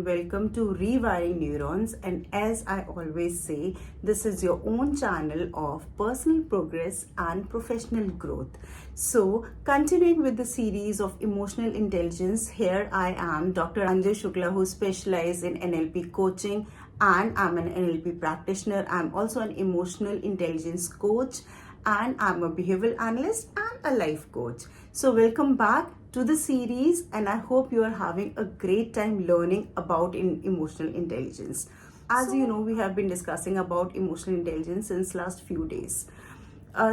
and welcome to Rewiring Neurons. And as I always say, this is your own channel of personal progress and professional growth. So, continuing with the series of emotional intelligence, here I am, Dr. Anjay Shukla, who specializes in NLP coaching, and I'm an NLP practitioner. I'm also an emotional intelligence coach, and I'm a behavioral analyst and a life coach. So, welcome back to the series, and I hope you are having a great time learning about emotional intelligence. As you know, we have been discussing about emotional intelligence since last few days.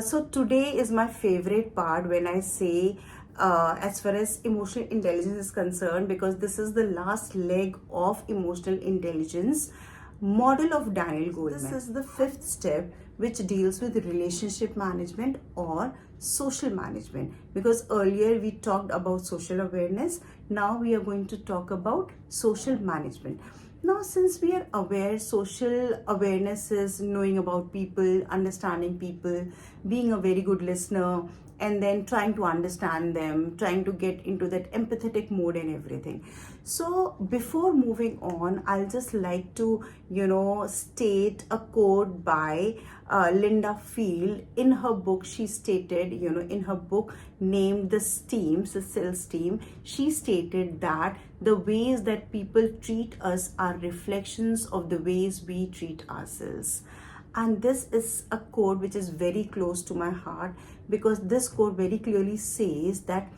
So today is my favorite part when I say as far as emotional intelligence is concerned, because this is the last leg of emotional intelligence model of Daniel Goleman. This is the fifth step, which deals with relationship management or social management, because earlier we talked about social awareness. Now we are going to talk about social management. Now, since we are aware, social awareness is knowing about people, understanding people, being a very good listener, and then trying to understand them, trying to get into that empathetic mode and everything. So before moving on, I'll just like to, state a quote by Linda Field. In her book, she stated, in her book named The Steam, Cecil Steam, she stated that the ways that people treat us are reflections of the ways we treat ourselves. And this is a quote which is very close to my heart, because this quote very clearly says that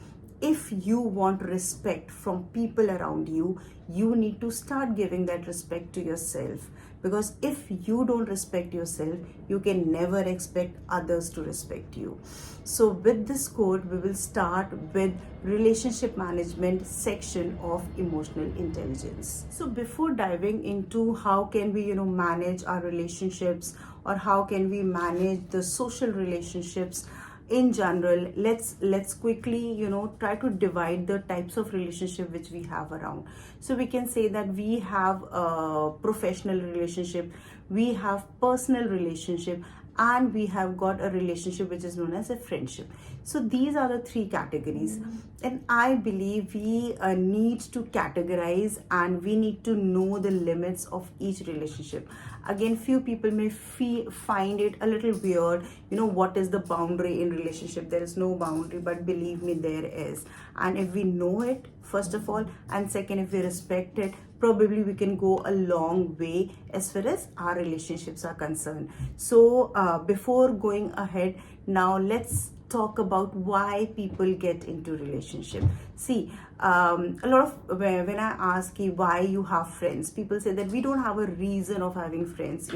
if you want respect from people around you, you need to start giving that respect to yourself. Because if you don't respect yourself, you can never expect others to respect you. So with this quote, we will start with relationship management section of emotional intelligence. So before diving into how can we, manage our relationships, or how can we manage the social relationships in general, let's quickly try to divide the types of relationship which we have around. So we can say that we have a professional relationship, we have personal relationship, and we have got a relationship which is known as a friendship. So these are the three categories, and I believe we need to categorize, and we need to know the limits of each relationship. Again, few people may find it a little weird, what is the boundary in relationship? There is no boundary, but believe me, there is. And if we know it, first of all, and second, if we respect it, probably we can go a long way as far as our relationships are concerned. So before going ahead, now let's talk about why people get into relationship. See, a lot of when I ask you why you have friends, people say that we don't have a reason of having friends.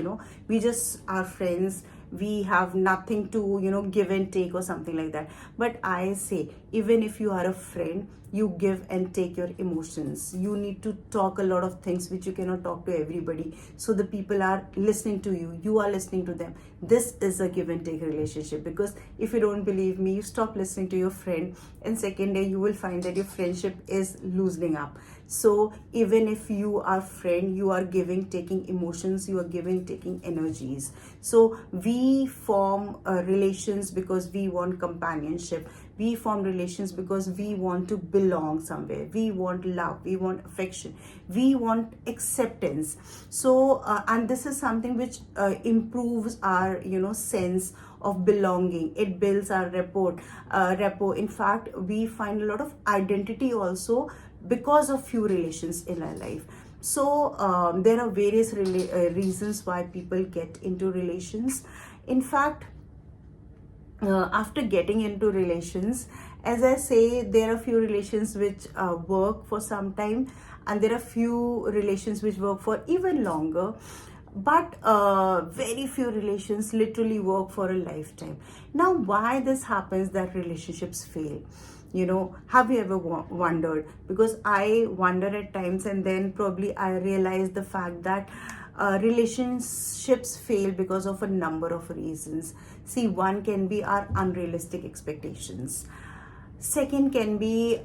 We just are friends. We have nothing to give and take or something like that. But I say, even if you are a friend, you give and take your emotions. You need to talk a lot of things which you cannot talk to everybody, so the people are listening to you, you are listening to them. This is a give and take relationship, because if you don't believe me, you stop listening to your friend, and second day you will find that your friendship is loosening up. So even if you are friend, you are giving, taking emotions, you are giving, taking energies. So we form relations because we want companionship. We form relations because we want to belong somewhere. We want love. We want affection. We want acceptance. So, and this is something which improves our, sense of belonging. It builds our rapport. In fact, we find a lot of identity also because of few relations in our life. So there are various reasons why people get into relations. In fact, after getting into relations, as I say, there are few relations which work for some time, and there are few relations which work for even longer. But very few relations literally work for a lifetime. Now, why this happens that relationships fail? Have you ever wondered? Because I wonder at times, and then probably I realize the fact that relationships fail because of a number of reasons. See, one can be our unrealistic expectations. Second can be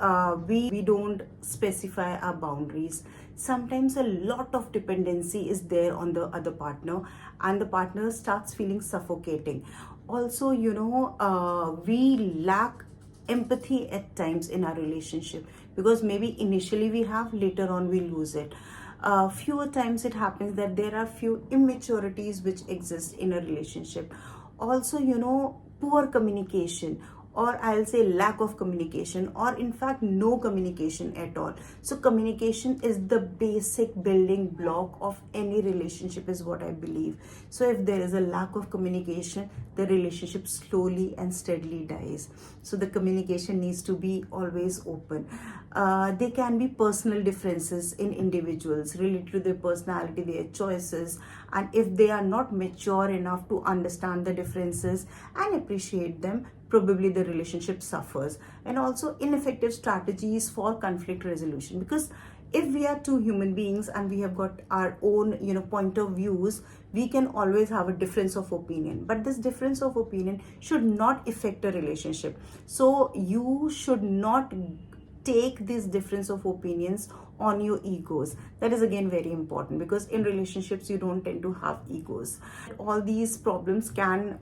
we don't specify our boundaries. Sometimes a lot of dependency is there on the other partner, and the partner starts feeling suffocating. Also, we lack empathy at times in our relationship, because maybe initially we have, later on we lose it. Fewer times it happens that there are few immaturities which exist in a relationship. Also, poor communication, or I'll say lack of communication, or in fact no communication at all. So communication is the basic building block of any relationship, is what I believe. So if there is a lack of communication, the relationship slowly and steadily dies. So the communication needs to be always open. There can be personal differences in individuals related to their personality, their choices, and if they are not mature enough to understand the differences and appreciate them, probably the relationship suffers. And also ineffective strategies for conflict resolution, because if we are two human beings and we have got our own point of views, we can always have a difference of opinion, but this difference of opinion should not affect a relationship. So you should not take this difference of opinions on your egos. That is again very important, because in relationships you don't tend to have egos. All these problems can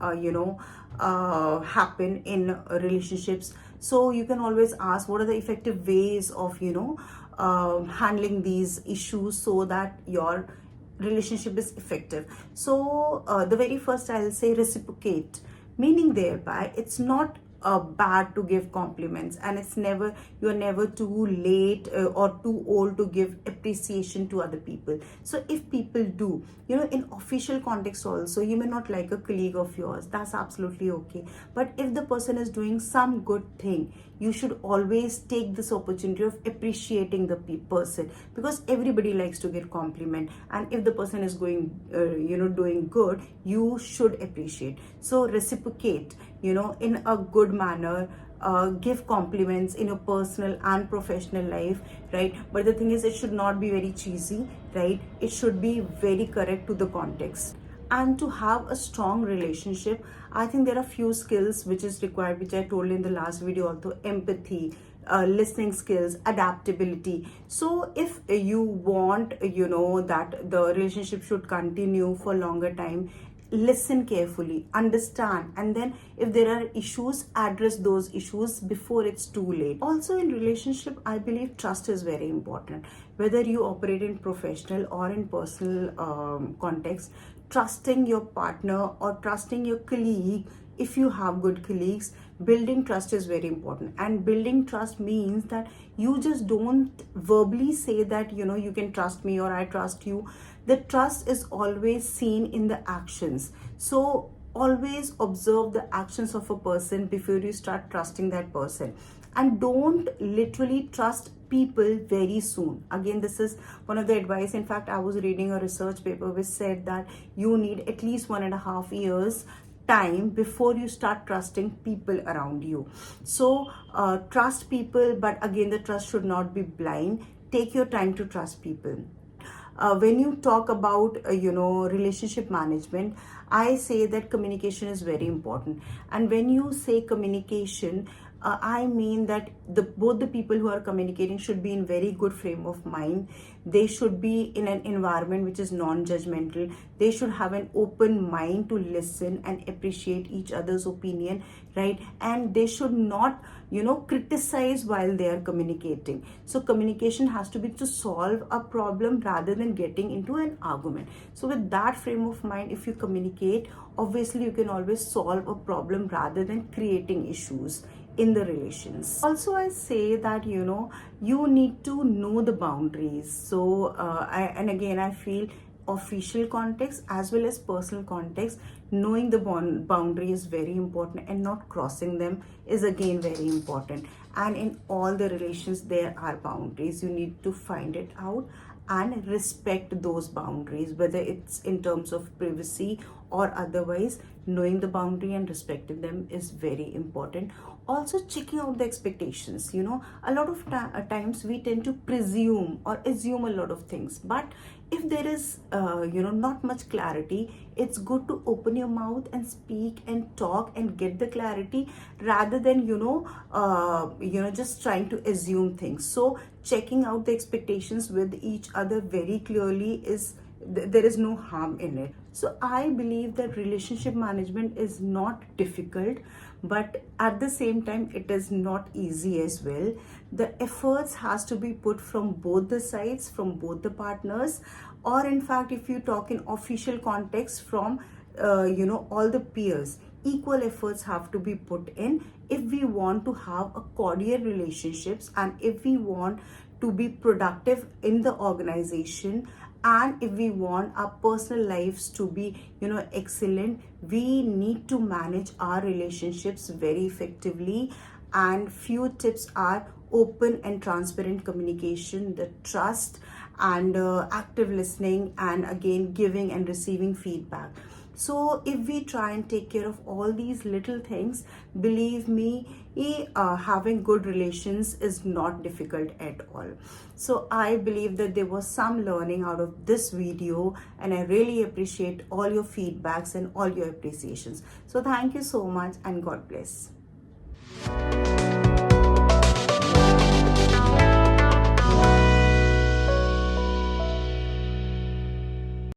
happen in relationships. So you can always ask, what are the effective ways of handling these issues so that your relationship is effective. So the very first I'll say reciprocate, meaning thereby it's not bad to give compliments, and it's never, you're never too late or too old to give appreciation to other people. So if people do, in official context also, you may not like a colleague of yours, that's absolutely okay. But if the person is doing some good thing, you should always take this opportunity of appreciating the person, because everybody likes to get compliment, and if the person is going doing good, you should appreciate. So reciprocate in a good manner. Give compliments in your personal and professional life, right? But the thing is, it should not be very cheesy, right? It should be very correct to the context. And to have a strong relationship, I think there are few skills which is required, which I told in the last video also: empathy, listening skills, adaptability. So if you want that the relationship should continue for longer time, listen carefully, understand, and then if there are issues, address those issues before it's too late. Also in relationship, I believe trust is very important. Whether you operate in professional or in personal context, trusting your partner or trusting your colleague, if you have good colleagues, building trust is very important. And building trust means that you just don't verbally say that you can trust me or I trust you. The trust is always seen in the actions. So always observe the actions of a person before you start trusting that person, and don't literally trust people very soon. Again, this is one of the advice. In fact, I was reading a research paper which said that you need at least 1.5 years time before you start trusting people around you. So trust people, but again, the trust should not be blind. Take your time to trust people. When you talk about relationship management, I say that communication is very important. And when you say communication, I mean that both the people who are communicating should be in very good frame of mind. They should be in an environment which is non-judgmental. They should have an open mind to listen and appreciate each other's opinion, right? And they should not criticize while they are communicating. So communication has to be to solve a problem rather than getting into an argument. So with that frame of mind, if you communicate, obviously you can always solve a problem rather than creating issues in the relations. Also, I say that you need to know the boundaries. So I feel official context as well as personal context, knowing the boundary is very important, and not crossing them is again very important. And in all the relations there are boundaries. You need to find it out and respect those boundaries, whether it's in terms of privacy or otherwise. Knowing the boundary and respecting them is very important. Also, checking out the expectations. A lot of times we tend to presume or assume a lot of things, but if there is not much clarity, it's good to open your mouth and speak and talk and get the clarity, rather than just trying to assume things. So checking out the expectations with each other very clearly is there is no harm in it. So I believe that relationship management is not difficult, but at the same time it is not easy as well. The efforts has to be put from both the sides, from both the partners, or in fact if you talk in official context, from all the peers. Equal efforts have to be put in if we want to have a cordial relationships, and if we want to be productive in the organization, and if we want our personal lives to be excellent, we need to manage our relationships very effectively. And few tips are open and transparent communication, the trust, and active listening, and again giving and receiving feedback. So if we try and take care of all these little things, believe me, having good relations is not difficult at all. So I believe that there was some learning out of this video, and I really appreciate all your feedbacks and all your appreciations. So thank you so much, and God bless.